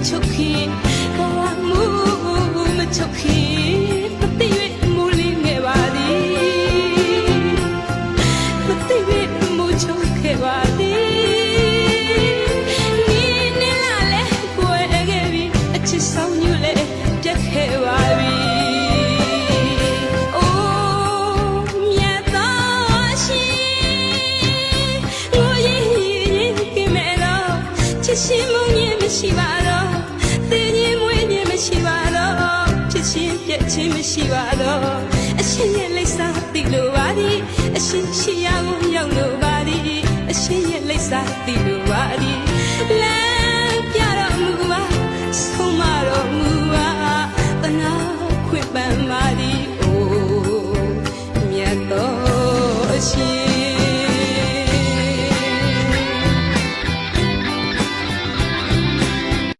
ချုပ်ခင်ဘဝမှုမချုပ်ခင်မသိ၍မူလင်းခဲ့ပါသည်မသိ၍မူချုပ်ခဲ့ပါသည်နီးနေလာလဲကိုယ်ခဲ့ပြီးအချစ်ဆောင်ညူလဲပြတ်ခဲ့ပါပြီရှင်မုန်းရင်မရှိပါတော့တင်းရင်မွေးရင်မရှိပါတော့ဖြစ်ချင်းပြက်ချင်းမရှိပါတော့အရှင်ရဲ့လိပ်စာသိလို့ပါသည်အရှင်ရှိရာကိုရောက်လို့ပါသည်အရှင်ရဲ့လိပ်စာသိလို့ပါသည်